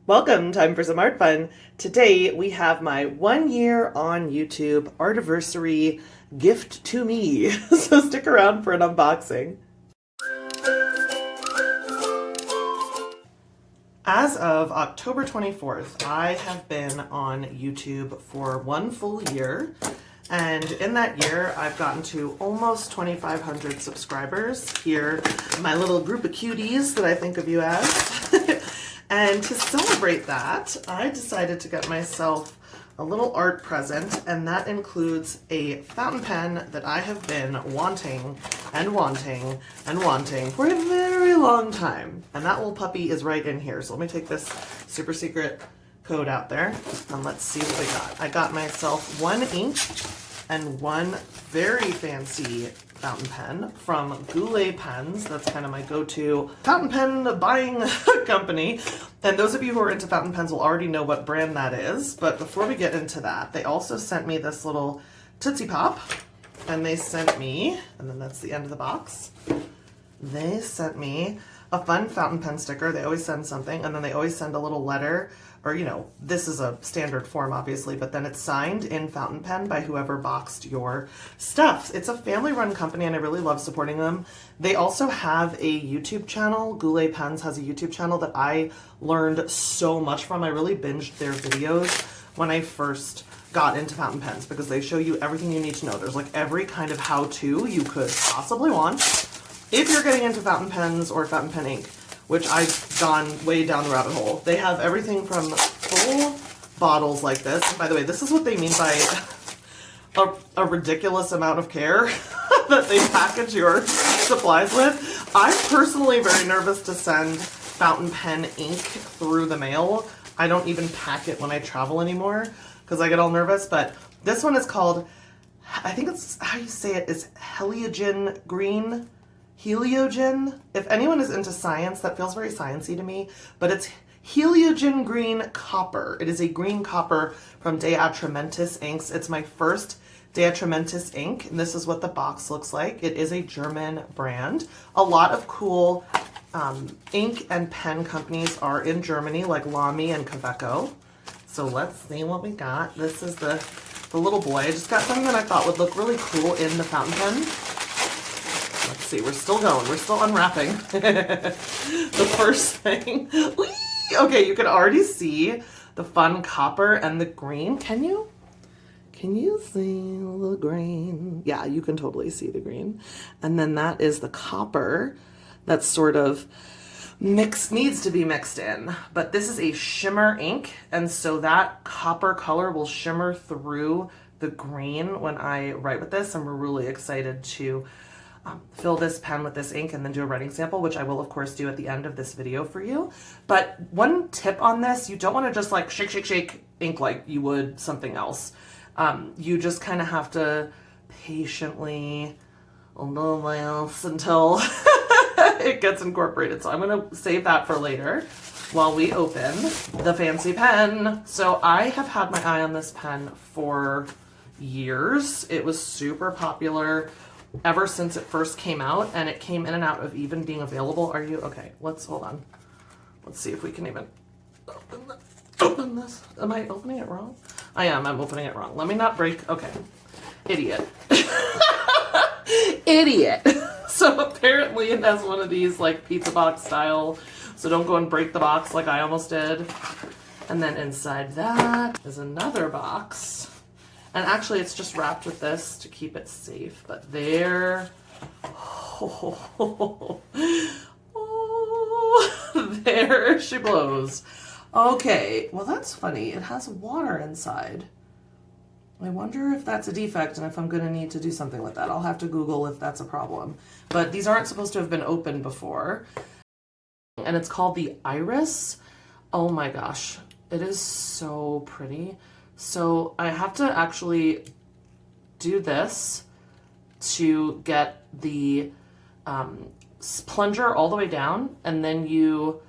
Welcome, time for some art fun. Today we have my 1 year on YouTube Artversary gift to me. So stick around for an unboxing. As of October 24th, I have been on YouTube for 1 full year. And in that year, I've gotten to almost 2,500 subscribers. Here, my little group of cuties that I think of you as. And to celebrate that, I decided to get myself a little art present, and that includes a fountain pen that I have been wanting and wanting and wanting for a very long time. And that little puppy is right in here. So let me take this super secret code out there and let's see what we got. I got myself 1 ink and 1 very fancy fountain pen from Goulet Pens. That's kind of my go-to fountain pen buying company. And those of you who are into fountain pens will already know what brand that is. But before we get into that, they also sent me this little Tootsie Pop. And they sent me, and then that's the end of the box, they sent me a fun fountain pen sticker. They always send something, and then they always send a little letter, or you know, this is a standard form obviously, but then it's signed in fountain pen by whoever boxed your stuff. It's a family-run company and I really love supporting them. They also have a YouTube channel. Goulet Pens has a YouTube channel that I learned so much from. I really binged their videos when I first got into fountain pens because they show you everything you need to know. There's like every kind of how-to you could possibly want if you're getting into fountain pens or fountain pen ink, which I've gone way down the rabbit hole. They have everything from full bottles like this. By the way, this is what they mean by a ridiculous amount of care that they package your supplies with. I'm personally very nervous to send fountain pen ink through the mail. I don't even pack it when I travel anymore because I get all nervous, but this one is called, I think it's how you say it, is Heliogen green. Heliogen. If anyone is into science, that feels very sciencey to me, but it's Heliogen green copper. It is a green copper from Atrementis inks. It's my first Atrementis ink, and this is what the box looks like. It is a German brand. A lot of cool ink and pen companies are in Germany, like Lamy and Kaweco. So let's see what we got. This is the little boy. I just got something that I thought would look really cool in the fountain pen. Let's see, we're still going. We're still unwrapping. The first thing. Whee! Okay, you can already see the fun copper and the green. Can you? Can you see the green? Yeah, you can totally see the green. And then that is the copper that's sort of needs to be mixed in. But this is a shimmer ink, and so that copper color will shimmer through the green when I write with this, and we're really excited to fill this pen with this ink and then do a writing sample, which I will of course do at the end of this video for you. But one tip on this, you don't want to just like shake, shake, shake ink like you would something else. You just kind of have to patiently until it gets incorporated. So I'm going to save that for later while we open the fancy pen. So I have had my eye on this pen for years. It was super popular ever since it first came out, and it came in and out of even being available. Are you okay? Let's hold on. Let's see if we can even open this. Am I opening it wrong? I am. I'm opening it wrong. Let me not break. Okay. Idiot. Idiot. So apparently it has one of these like pizza box style. So don't go and break the box like I almost did. And then inside that is another box. And actually it's just wrapped with this to keep it safe. But there, there she blows. Okay, well that's funny. It has water inside. I wonder if that's a defect and if I'm gonna need to do something with that. I'll have to Google if that's a problem. But these aren't supposed to have been opened before. And it's called the Iris. Oh my gosh, it is so pretty. So I have to actually do this to get the plunger all the way down, and then you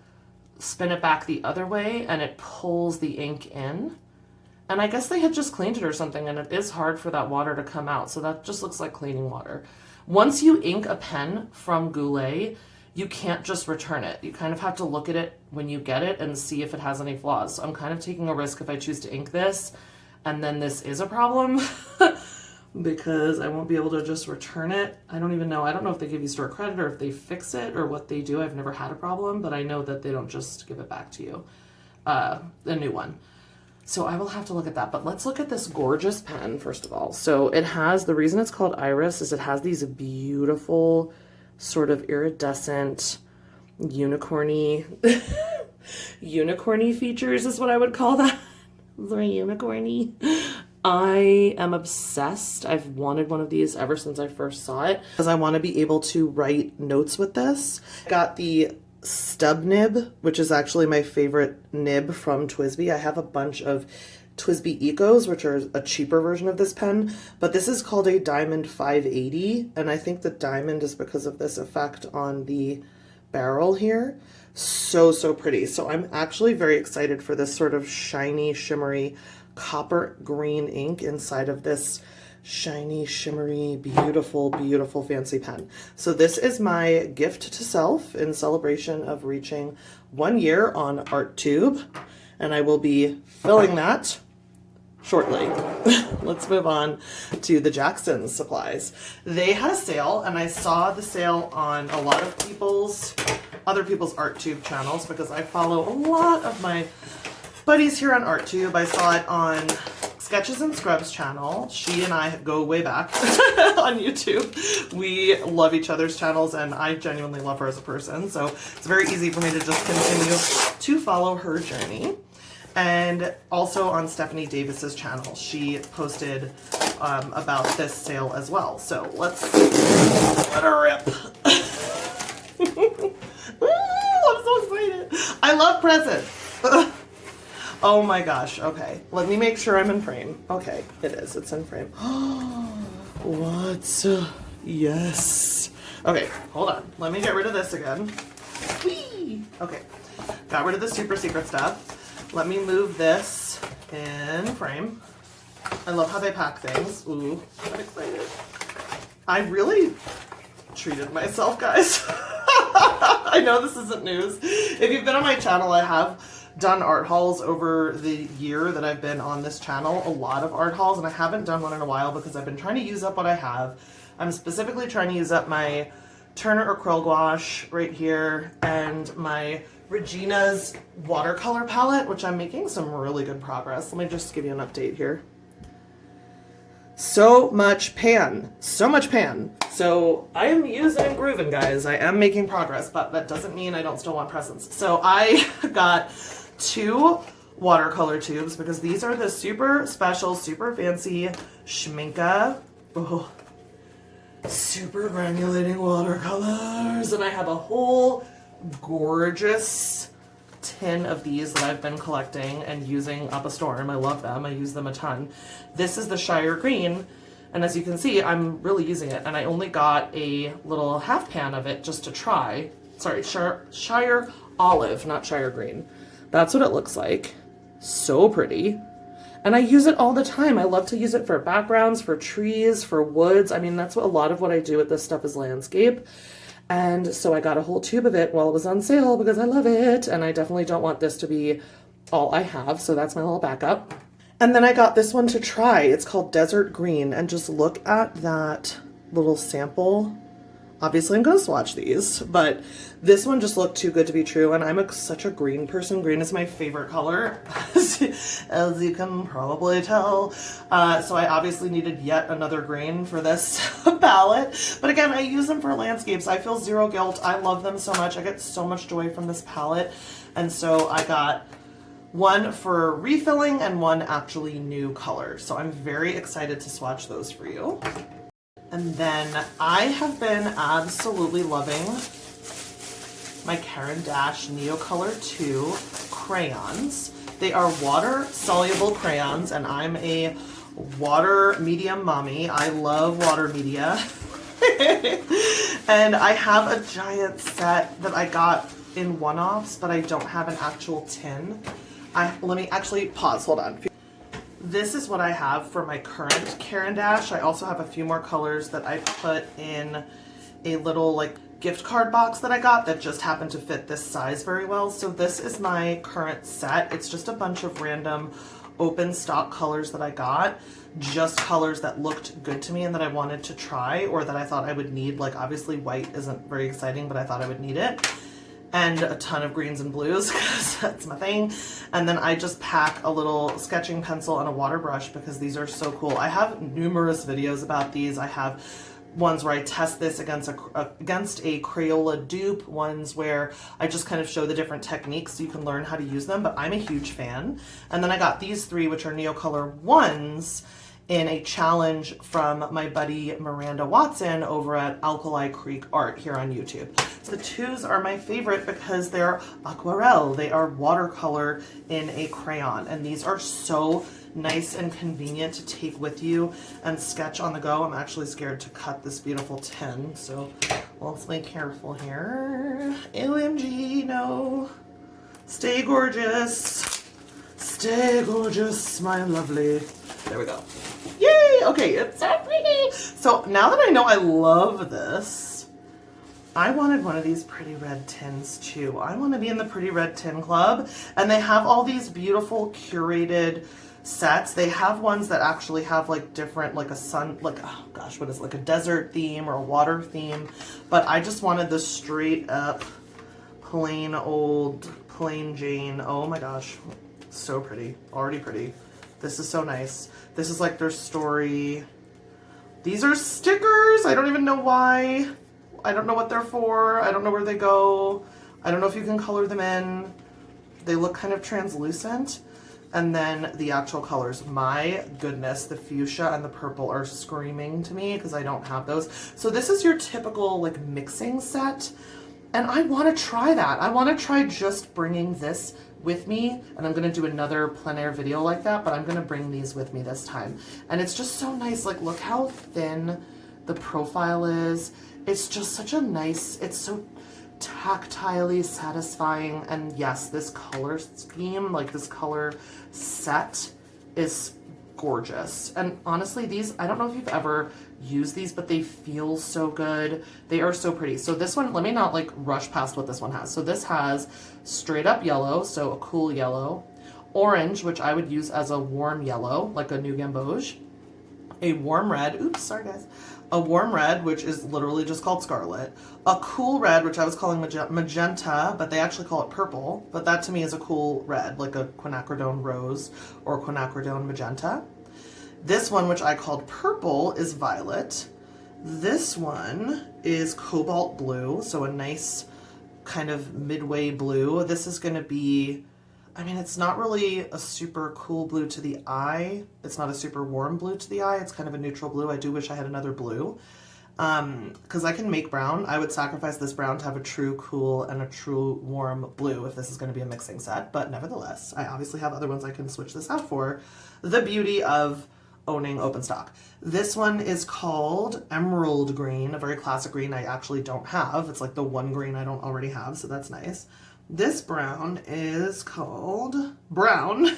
spin it back the other way and it pulls the ink in. And I guess they had just cleaned it or something, and it is hard for that water to come out. So that just looks like cleaning water. Once you ink a pen from Goulet, you can't just return it. You kind of have to look at it when you get it and see if it has any flaws. So I'm kind of taking a risk if I choose to ink this and then this is a problem because I won't be able to just return it. I don't even know. I don't know if they give you store credit or if they fix it or what they do. I've never had a problem, but I know that they don't just give it back to you, a new one. So I will have to look at that, but let's look at this gorgeous pen first of all. So it has, the reason it's called Iris is it has these beautiful sort of iridescent unicorny unicorny features is what I would call that. Very unicorny. I am obsessed. I've wanted one of these ever since I first saw it because I want to be able to write notes with this. Got the Stub nib, which is actually my favorite nib from Twsbi. I have a bunch of Twsbi Ecos, which are a cheaper version of this pen, but this is called a Diamond 580, and I think the diamond is because of this effect on the barrel here. So, so pretty. So I'm actually very excited for this sort of shiny, shimmery, copper green ink inside of this shiny, shimmery, beautiful, beautiful fancy pen. So this is my gift to self in celebration of reaching 1 year on ARTTUBE, and I will be filling that shortly. Let's move on to the Jackson's supplies. They had a sale, and I saw the sale on a lot of other people's ArtTube channels because I follow a lot of my buddies here on ArtTube. I saw it on Sketches and Scrubs channel. She and I go way back on YouTube. We love each other's channels and I genuinely love her as a person. So it's very easy for me to just continue to follow her journey. And also on Stephanie Davis's channel, she posted about this sale as well. So let's let her rip. Ooh, I'm so excited. I love presents. Oh my gosh, okay. Let me make sure I'm in frame. Okay, it is, it's in frame. What? Yes. Okay, hold on. Let me get rid of this again. Whee! Okay, got rid of the super secret stuff. Let me move this in frame. I love how they pack things. Ooh, I'm excited. I really treated myself, guys. I know this isn't news. If you've been on my channel, I have done art hauls over the year that I've been on this channel, a lot of art hauls, and I haven't done one in a while because I've been trying to use up what I have. I'm specifically trying to use up my Turner acrylic gouache right here and my Regina's watercolor palette, which I'm making some really good progress. Let me just give you an update here. So much pan, so much pan. So I am using and grooving, guys. I am making progress, but that doesn't mean I don't still want presents. So I got 2 watercolor tubes because these are the super special, super fancy Schmincke, super granulating watercolors. And I have a whole gorgeous tin of these that I've been collecting and using up a storm. I love them. I use them a ton. This is the Shire green, and as you can see, I'm really using it, and I only got a little half pan of it just to try. Sorry, Shire olive, not Shire green. That's what it looks like. So pretty. And I use it all the time. I love to use it for backgrounds, for trees, for woods. I mean, that's what a lot of what I do with this stuff is landscape. And so I got a whole tube of it while it was on sale because I love it. And I definitely don't want this to be all I have. So that's my little backup. And then I got this one to try. It's called Desert Green. And just look at that little sample. Obviously, I'm going to swatch these, but this one just looked too good to be true. And I'm such a green person. Green is my favorite color, as you can probably tell. So I obviously needed yet another green for this palette. But again, I use them for landscapes. I feel zero guilt. I love them so much. I get so much joy from this palette. And so I got one for refilling and one actually new color. So I'm very excited to swatch those for you. And then I have been absolutely loving my Caran Neocolor 2 crayons. They are water-soluble crayons, and I'm a water medium mommy. I love water media. And I have a giant set that I got in one-offs, but I don't have an actual tin. Let me actually pause, hold on. This is what I have for my current Caran. I also have a few more colors that I put in a little like gift card box that I got that just happened to fit this size very well. So this is my current set. It's just a bunch of random open stock colors that I got, just colors that looked good to me and that I wanted to try or that I thought I would need. Like obviously white isn't very exciting, but I thought I would need it. And a ton of greens and blues because that's my thing. And then I just pack a little sketching pencil and a water brush because these are so cool. I have numerous videos about these. I have ones where I test this against a Crayola dupe, ones where I just kind of show the different techniques so you can learn how to use them, but I'm a huge fan. And then I got these three, which are Neocolor ones, in a challenge from my buddy Miranda Watson over at Alkali Creek Art here on YouTube. So the twos are my favorite because they're aquarelle. They are watercolor in a crayon, and these are so nice and convenient to take with you and sketch on the go. I'm actually scared to cut this beautiful tin, so let's be careful here. OMG, no. Stay gorgeous. Stay gorgeous, my lovely. There we go. Yay! Okay, it's so pretty. So now that I know I love this, I wanted one of these pretty red tins too. I want to be in the Pretty Red Tin Club, and they have all these beautiful curated sets. They have ones that actually have like different, like a sun, like, oh gosh, what is it? Like a desert theme or a water theme. But I just wanted the straight up plain old, plain Jane. Oh my gosh, so pretty, already pretty. This is so nice. This is like their story. These are stickers. I don't even know why. I don't know what they're for. I don't know where they go. I don't know if you can color them in. They look kind of translucent. And then the actual colors. My goodness, the fuchsia and the purple are screaming to me because I don't have those. So this is your typical like mixing set. And I want to try that. I want to try just bringing this with me, and I'm going to do another plein air video like that, but I'm going to bring these with me this time. And it's just so nice. Like, look how thin the profile is. It's just such a nice, it's so tactilely satisfying. And yes, this color scheme, like this color set is gorgeous. And honestly, these, I don't know if you've ever used these, but they feel so good. They are so pretty. So this one, let me not like rush past what this one has. So this has straight up yellow, so a cool yellow, orange, which I would use as a warm yellow, like a New Gamboge, a warm red, oops, sorry guys, a warm red, which is literally just called scarlet, a cool red, which I was calling magenta, but they actually call it purple, but that to me is a cool red, like a quinacridone rose or quinacridone magenta. This one, which I called purple, is violet. This one is cobalt blue, so a nice kind of midway blue. This is going to be, I mean, it's not really a super cool blue to the eye. It's not a super warm blue to the eye. It's kind of a neutral blue. I do wish I had another blue. Because I can make brown. I would sacrifice this brown to have a true cool and a true warm blue if this is going to be a mixing set. But nevertheless, I obviously have other ones I can switch this out for. The beauty of owning open stock. This one is called Emerald Green, a very classic green I actually don't have. It's like the one green I don't already have, so that's nice. This brown is called Brown.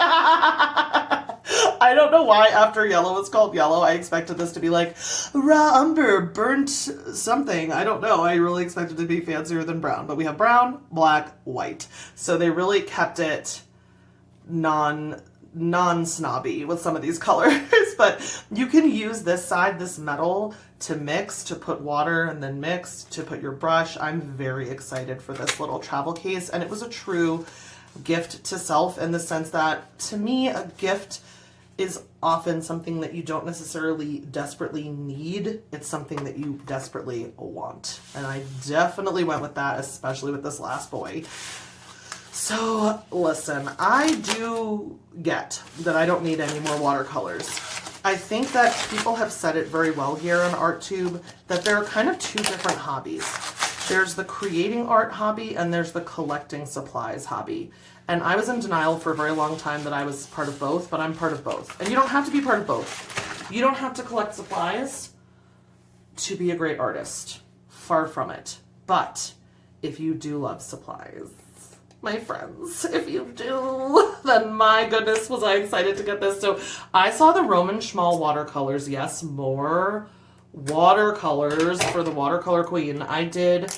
I don't know why after yellow it's called yellow. I expected this to be like raw umber, burnt something. I don't know. I really expected it to be fancier than brown. But we have brown, black, white. So they really kept it non-snobby with some of these colors. But you can use this side, this metal, to mix, to put water, and then mix, to put your brush. I'm very excited for this little travel case. And it was a true gift to self in the sense that, to me, a gift is often something that you don't necessarily desperately need. It's something that you desperately want. And I definitely went with that, especially with this last boy. So listen, I do get that I don't need any more watercolors. I think that people have said it very well here on ArtTube, that there are kind of two different hobbies. There's the creating art hobby and there's the collecting supplies hobby. And I was in denial for a very long time that I was part of both, but I'm part of both. And you don't have to be part of both. You don't have to collect supplies to be a great artist. Far from it. But if you do love supplies, my friends, if you do, then my goodness was I excited to get this. So I saw the Roman Szmal watercolors. Yes, more watercolors for the Watercolor Queen. I did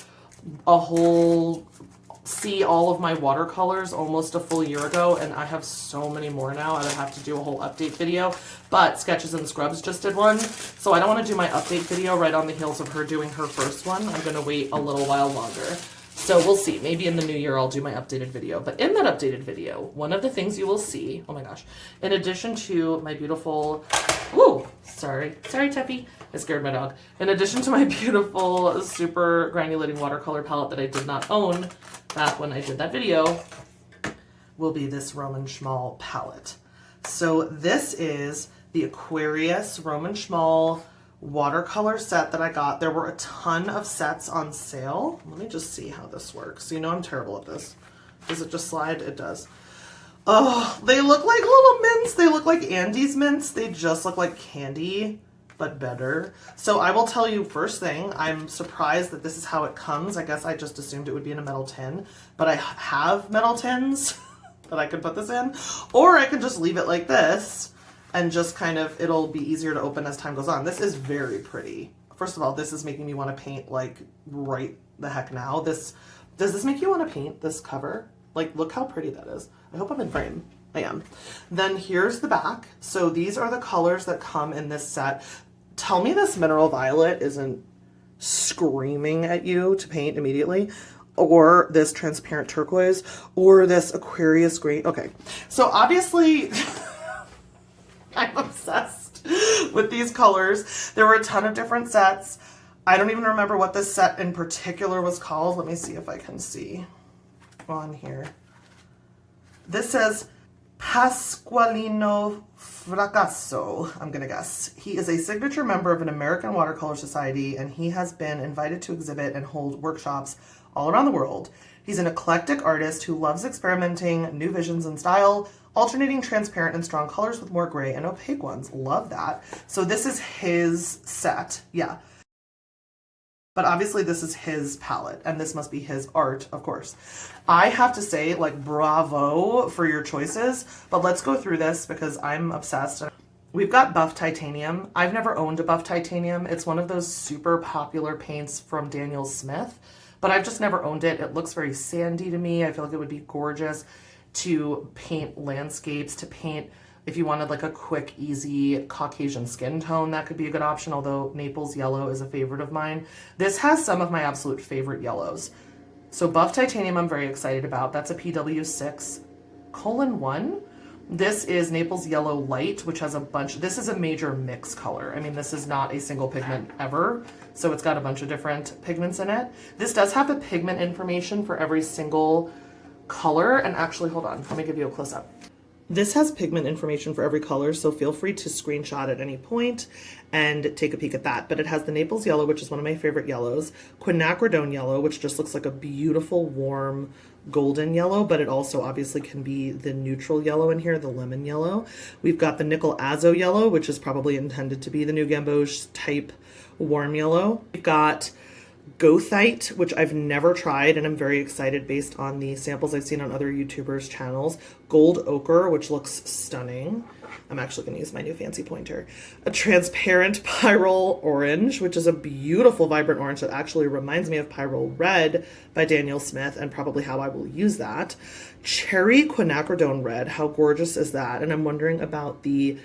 a whole see all of my watercolors almost a full year ago, and I have so many more now. I would have to do a whole update video, but Sketches and Scrubs just did one, so I don't want to do my update video right on the heels of her doing her first one. I'm going to wait a little while longer. So we'll see. Maybe in the new year I'll do my updated video. But in that updated video, one of the things you will see, oh my gosh, in addition to my beautiful, woo, sorry Teffy, I scared my dog. In addition to my beautiful super granulating watercolor palette that I did not own back when I did that video, will be this Roman Szmal palette. So this is the Aquarius Roman Szmal watercolor set that I got. There were a ton of sets on sale. Let me just see how this works. You know I'm terrible at this. Does it just slide? It does. Oh, they look like little mints. They look like Andes mints. They just look like candy, but better. So I will tell you first thing, I'm surprised that this is how it comes. I guess I just assumed it would be in a metal tin, but I have metal tins that I could put this in, or I could just leave it like this and just kind of, it'll be easier to open as time goes on. This is very pretty. First of all, this is making me want to paint like right the heck now. Does this make you want to paint this cover? Like, look how pretty that is. I hope I'm in frame. I am. Then here's the back. So these are the colors that come in this set. Tell me this mineral violet isn't screaming at you to paint immediately, or this transparent turquoise, or this Aquarius green. Okay, so obviously I'm obsessed with these colors. There were a ton of different sets. I don't even remember what this set in particular was called. Let me see if I can see on here. This says Pasqualino Fracasso, I'm gonna guess. He is a signature member of an American Watercolor Society, and he has been invited to exhibit and hold workshops all around the world. He's an eclectic artist who loves experimenting new visions and style, alternating transparent and strong colors with more gray and opaque ones. Love that. So this is his set, yeah. But obviously this is his palette, and this must be his art, of course. I have to say, like, bravo for your choices, but let's go through this because I'm obsessed. We've got Buff Titanium. I've never owned a Buff Titanium. It's one of those super popular paints from Daniel Smith, but I've just never owned it. It looks very sandy to me. I feel like it would be gorgeous to paint landscapes, to paint if you wanted like a quick, easy Caucasian skin tone. That could be a good option, although Naples yellow is a favorite of mine. This has some of my absolute favorite yellows. So Buff Titanium I'm very excited about. That's a PW6:1. This is Naples Yellow Light, which has a bunch. This is a major mix color. I mean, this is not a single pigment ever, so it's got a bunch of different pigments in it. This does have the pigment information for every single color, and actually, hold on, let me give you a close-up. This has pigment information for every color, so feel free to screenshot at any point and take a peek at that. But it has the Naples Yellow, which is one of my favorite yellows, Quinacridone Yellow, which just looks like a beautiful, warm, golden yellow, but it also obviously can be the neutral yellow in here, the lemon yellow. We've got the Nickel Azo Yellow, which is probably intended to be the new Gamboge type warm yellow. We've got Goethite, which I've never tried, and I'm very excited based on the samples I've seen on other YouTubers' channels. Gold Ochre, which looks stunning. I'm actually going to use my new fancy pointer. A transparent Pyrrole Orange, which is a beautiful vibrant orange that actually reminds me of Pyrrole Red by Daniel Smith, and probably how I will use that. Cherry Quinacridone Red, how gorgeous is that? And I'm wondering about the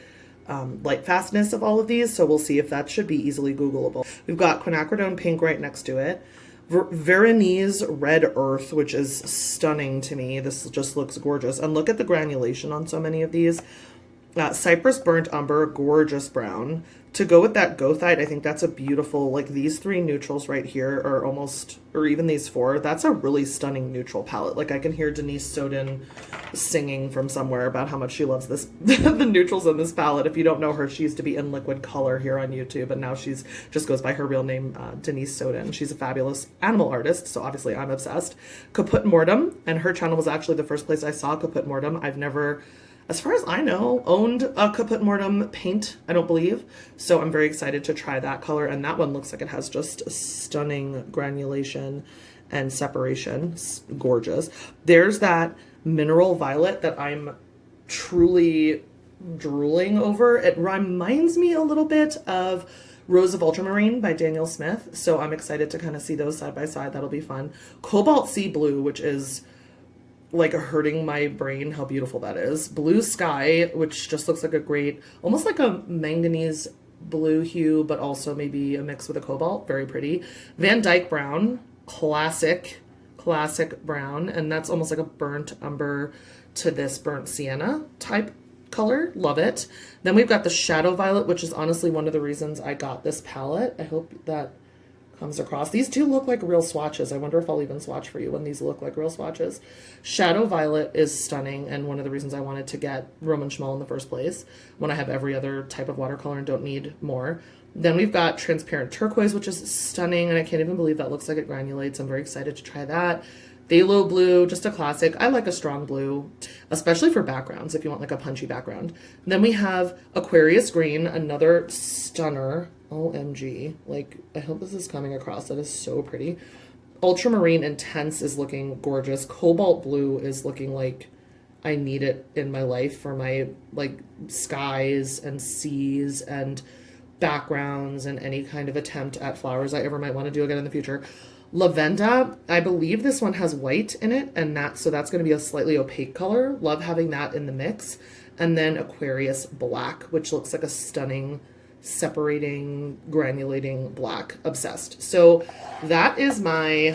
light fastness of all of these, so we'll see if that should be easily Googleable. We've got Quinacridone Pink right next to it. Veronese Red Earth, which is stunning to me. This just looks gorgeous. And look at the granulation on so many of these. Cypress Burnt Umber, gorgeous brown. To go with that Goethite, I think that's a beautiful, like these three neutrals right here are almost, or even these four, that's a really stunning neutral palette. Like I can hear Denise Soden singing from somewhere about how much she loves this, the neutrals in this palette. If you don't know her, she used to be in Liquid Color here on YouTube, and now she's just goes by her real name, Denise Soden. She's a fabulous animal artist, so obviously I'm obsessed. Kaput Mortem, and her channel was actually the first place I saw Kaput Mortem. I've never, as far as I know, owned a Kaput Mortem paint, I don't believe. So I'm very excited to try that color. And that one looks like it has just stunning granulation and separation. It's gorgeous. There's that Mineral Violet that I'm truly drooling over. It reminds me a little bit of Rose of Ultramarine by Daniel Smith. So I'm excited to kind of see those side by side. That'll be fun. Cobalt Sea Blue, which is like hurting my brain how beautiful that is. Blue Sky, which just looks like a great, almost like a manganese blue hue, but also maybe a mix with a cobalt. Very pretty. Van Dyke Brown, classic brown, and that's almost like a burnt umber to this burnt sienna type color. Love it. Then we've got the Shadow Violet, which is honestly one of the reasons I got this palette. I hope that comes across. These do look like real swatches. I wonder if I'll even swatch for you when these look like real swatches. Shadow Violet is stunning, and one of the reasons I wanted to get Roman Szmal in the first place when I have every other type of watercolor and don't need more. Then we've got Transparent Turquoise, which is stunning, and I can't even believe that looks like it granulates. I'm very excited to try that. Phthalo Blue, just a classic. I like a strong blue, especially for backgrounds, if you want like a punchy background. Then we have Aquarius Green, another stunner. OMG. Like, I hope this is coming across. That is so pretty. Ultramarine Intense is looking gorgeous. Cobalt Blue is looking like I need it in my life for my, like, skies and seas and backgrounds and any kind of attempt at flowers I ever might want to do again in the future. Lavenda, I believe this one has white in it, and so that's going to be a slightly opaque color. Love having that in the mix. And then Aquarius Black, which looks like a stunning separating, granulating black. Obsessed. So that is my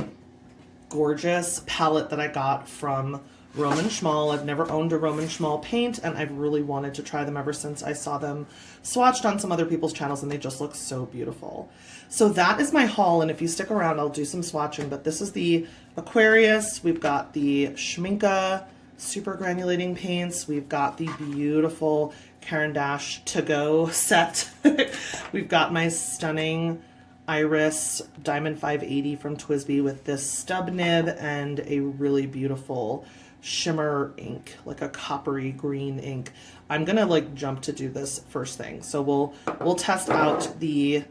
gorgeous palette that I got from Roman Szmal. I've never owned a Roman Szmal paint, and I've really wanted to try them ever since I saw them swatched on some other people's channels, and they just look so beautiful. So that is my haul, and if you stick around, I'll do some swatching, but this is the Aquarius. We've got the Schmincke super granulating paints. We've got the beautiful Caran to go set. We've got my stunning Iris Diamond 580 from Twsbi with this stub nib and a really beautiful shimmer ink, like a coppery green ink. I'm gonna like jump to do this first thing. So we'll test out the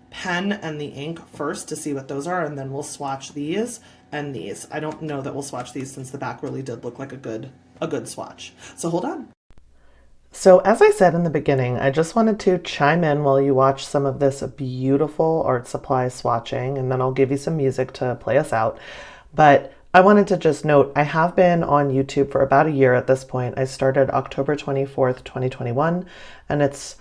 pen and the ink first to see what those are, and then we'll swatch these and these. I don't know that we'll swatch these since the back really did look like a good swatch. So hold on. So as I said in the beginning, I just wanted to chime in while you watch some of this beautiful art supply swatching, and then I'll give you some music to play us out. But I wanted to just note, I have been on YouTube for about a year at this point. I started October 24th, 2021, and it's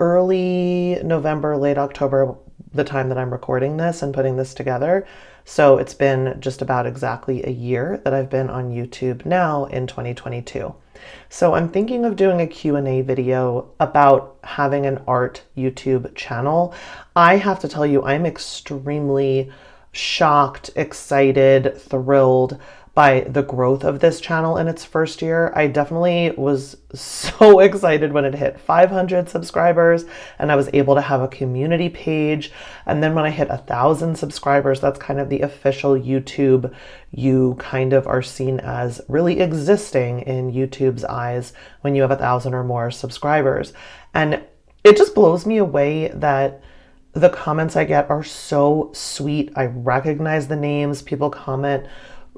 early November, late October, the time that I'm recording this and putting this together. So it's been just about exactly a year that I've been on YouTube now in 2022. So I'm thinking of doing a Q&A video about having an art YouTube channel. I have to tell you, I'm extremely shocked, excited, thrilled by the growth of this channel in its first year. I definitely was so excited when it hit 500 subscribers and I was able to have a community page. And then when I hit 1,000 subscribers, that's kind of the official YouTube. You kind of are seen as really existing in YouTube's eyes when you have 1,000 or more subscribers. And it just blows me away that the comments I get are so sweet. I recognize the names. People comment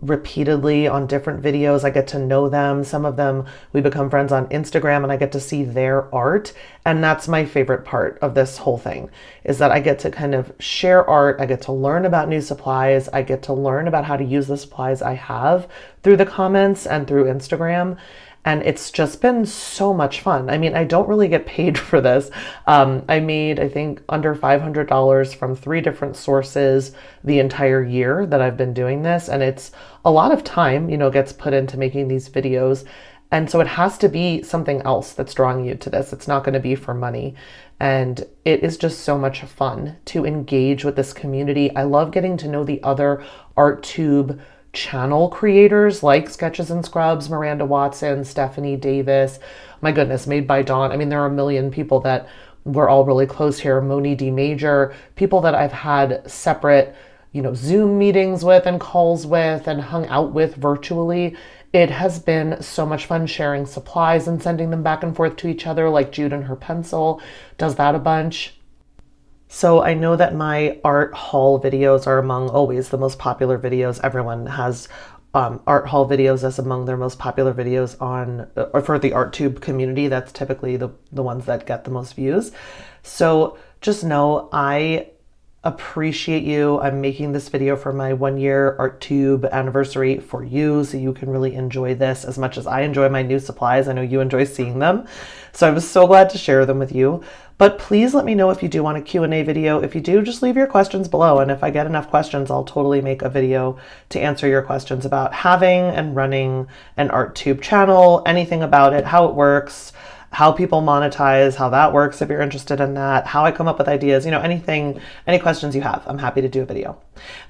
repeatedly on different videos. I get to know them. Some of them, we become friends on Instagram and I get to see their art. And that's my favorite part of this whole thing, is that I get to kind of share art. I get to learn about new supplies. I get to learn about how to use the supplies I have through the comments and through Instagram. And it's just been so much fun. I mean, I don't really get paid for this. I made, I think, under $500 from 3 different sources the entire year that I've been doing this. And it's a lot of time, you know, gets put into making these videos. And so it has to be something else that's drawing you to this. It's not going to be for money. And it is just so much fun to engage with this community. I love getting to know the other ArtTube channel creators like Sketches and Scrubs, Miranda Watson, Stephanie Davis, my goodness, Made by Dawn. I mean, there are a million people that we're all really close here. Moni D. Major, people that I've had separate, you know, Zoom meetings with and calls with and hung out with virtually. It has been so much fun sharing supplies and sending them back and forth to each other, like Jude and her pencil does that a bunch. So I know that my art haul videos are among always the most popular videos. Everyone has art haul videos as among their most popular videos on, or for the ArtTube community. That's typically the ones that get the most views. So just know I appreciate you. I'm making this video for my 1-year ARTTUBE anniversary for you, so you can really enjoy this as much as I enjoy my new supplies. I know you enjoy seeing them, so I'm so glad to share them with you. But please let me know if you do want a Q&A video. If you do, just leave your questions below, and if I get enough questions, I'll totally make a video to answer your questions about having and running an ARTTUBE channel, anything about it, how it works, how people monetize, how that works if you're interested in that, how I come up with ideas, you know, anything, any questions you have, I'm happy to do a video.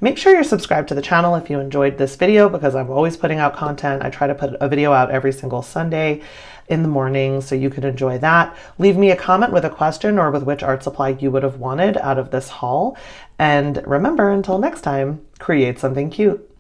Make sure you're subscribed to the channel if you enjoyed this video, because I'm always putting out content. I try to put a video out every single Sunday in the morning, so you can enjoy that. Leave me a comment with a question or with which art supply you would have wanted out of this haul. And remember, until next time, create something cute.